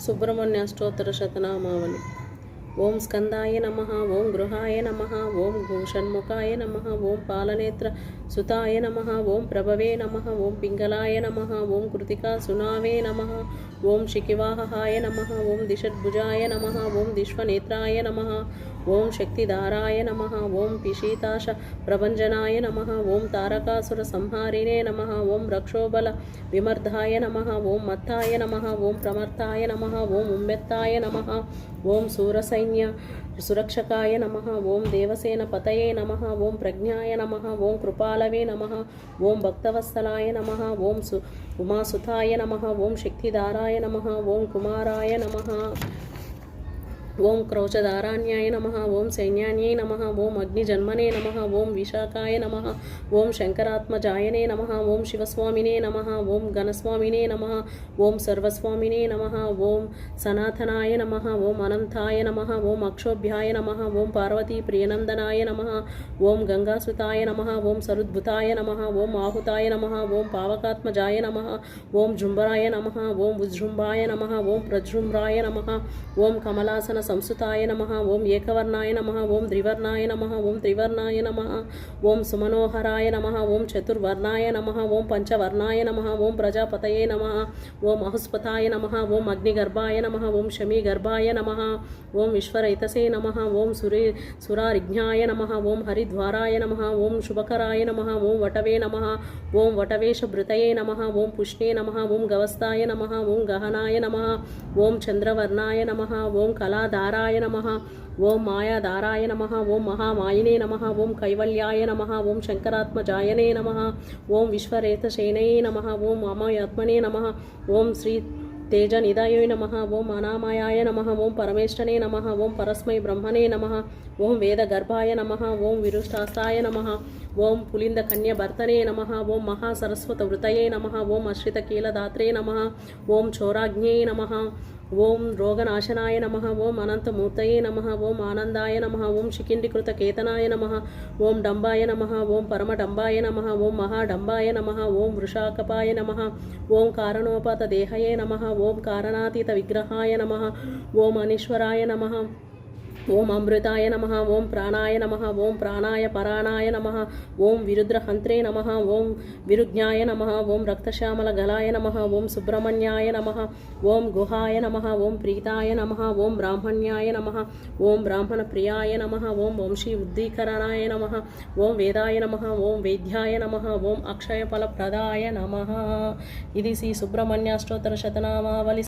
సుబ్రహ్మణ్యాష్టోత్తర శతనామావళి. ఓం స్కందాయ నమః, ఓం గృహాయ నమః, ఓం షణ్ముఖాయ నమః, ఓం పాలనేత్ర సుతాయ నమః, ఓం ప్రభవే నమః, ఓం పింగళాయ నమః, ఓం కృతికా సునావే నమః, ఓం శిఖివాహహాయ నమః, ఓం దిషద్భుజాయ నమః, ఓం దిష్వనేత్రాయ నమః, ఓం శక్తిధారాయ నమః, ఓం పిశీతాశ ప్రభంజనాయ నమః, ఓం తారకాసుర సంహారిణే నమః, ఓం రక్షోబల విమర్ధాయ నమః, ఓం మత్తాయ నమః, ఓం ప్రమర్తాయ నమః, ఓం ఉమ్మెత్తాయ నమః, ఓం సూరసైన్య సురక్షకాయ నమః, ఓం దేవసేన పతయే నమః, ఓం ప్రజ్ఞాయ నమః, ఓం కృపాలవే నమః, ఓం భక్తవత్సలాయ నమః, ఓం ఉమాసుతాయ నమః, ఓం శక్తిధారాయ నమః, ఓం కుమారాయ నమః, ఓం క్రౌచదారాణ్యాయ నమః, ఓం సైన్యాన్యై నమః, ఓం అగ్నిజన్మనే నమః, ఓం విశాఖాయ నమః, ఓం శంకరాత్మజాయనే నమః, ఓం శివస్వామినే నమః, ఓం గణస్వామినే నమః, ఓం సర్వస్వామినే నమః, ఓం సనాతనాయ నమః, ఓం అనంతాయ నమః, ఓం అక్షోభ్యాయ నమః, ఓం పార్వతీ ప్రియనందనాయ నమః, ఓం గంగాసుతాయ నమః, ఓం సరుద్భుతాయ నమః, ఓం ఆహుతాయ నమః, ఓం పావకాత్మజాయ నమః, ఓం జృంబరాయ నమః, ఓం ఉజృంబాయ నమః, ఓం ప్రజృంభ్రాయ నమః, ఓం కమలాసన సంస్థాయ నమః, ఓం ఏకవర్ణాయ నమః, ఓం ద్వివర్ణాయ నమః, ఓం త్రివర్ణాయ నమః, ఓం సుమనోహరాయ నమః, ఓం చతుర్వర్ణాయ నమః, ఓం పంచవర్ణాయ నమః, ఓం ప్రజాపతయే నమః, ఓం అహుస్పతాయ నమః, ఓం అగ్నిగర్భాయ నమః, ఓం శమీగర్భాయ నమః, ఓం విశ్వరైతసే నమః, ఓం సురారిజ్ఞాయ నమః, ఓం హరిద్వారాయ నమః, ఓం శుభకరాయ నమః, ఓం వటవే నమః, ఓం వటవేషభృతయే నమః, ఓం పుష్ణే నమః, ఓం గవస్తాయ నమః, ఓం గహనాయ నమః, ఓం చంద్రవర్ణాయ నమః, ఓం కళాధారాయ నమః, ఓం మాయాధారాయ నమః, ఓం మహామాయినే నమః, ఓం కైవల్యాయ నమః, ఓం శంకరాత్మజాయనే నమః, ఓం విశ్వరేతసేనయే నమః, ఓం అమయాత్మనే నమః, ఓం శ్రీ తేజనిదాయ నమః, ఓం అనామయాయ నమః, ఓం పరమేష్టనే నమః, ఓం పరస్మై బ్రహ్మణే నమః, ఓం వేదగర్భాయ నమః, ఓం విరుష్టాస్తాయ నమః, ఓం పులింద కన్యభర్తనే నమః, ఓం మహాసరస్వత వృతయే నమః, ఓం అశ్రిత కీలదాత్రే నమః, ఓం చోరాజ్ఞే నమః, ఓం రోగనాశనాయ నమః, ఓం అనంతమూర్తయే నమః, ఓం ఆనందాయ నమః, ఓం శిఖిండికృత కేతనాయ నమః, ఓం డంబాయ నమః, ఓం పరమడంబాయ నమః, ఓం మహాడంబాయ నమః, ఓం వృషాకపాయ నమః, ఓం కారణోపాత దేహయే నమః, ఓం కారణాతీత విగ్రహాయ నమః, ఓం అనీశ్వరాయ నమః, ఓం అమృతాయ నమః, ఓం ప్రాణాయ నమః, ఓం ప్రాణాయ పరాణాయ నమః, ఓం విరుద్రహంత్రే నమః, ఓం విరుజ్ఞాయ నమః, ఓం రక్తశ్యామల గలాయ నమః, ఓం సుబ్రహ్మణ్యాయ నమః, ఓం గుహాయ నమః, ఓం ప్రీతాయ నమః, ఓం బ్రాహ్మణ్యాయ నమః, ఓం బ్రాహ్మణ ప్రియాయ నమః, ఓం వంశీ ఉద్దీకరణాయ నమః, ఓం వేదాయ నమః, ఓం వేద్యాయ నమః, ఓం అక్షయ ఫలప్రదాయ నమః. ఇది శ్రీ సుబ్రహ్మణ్యాష్టోత్తర శతనామావళి.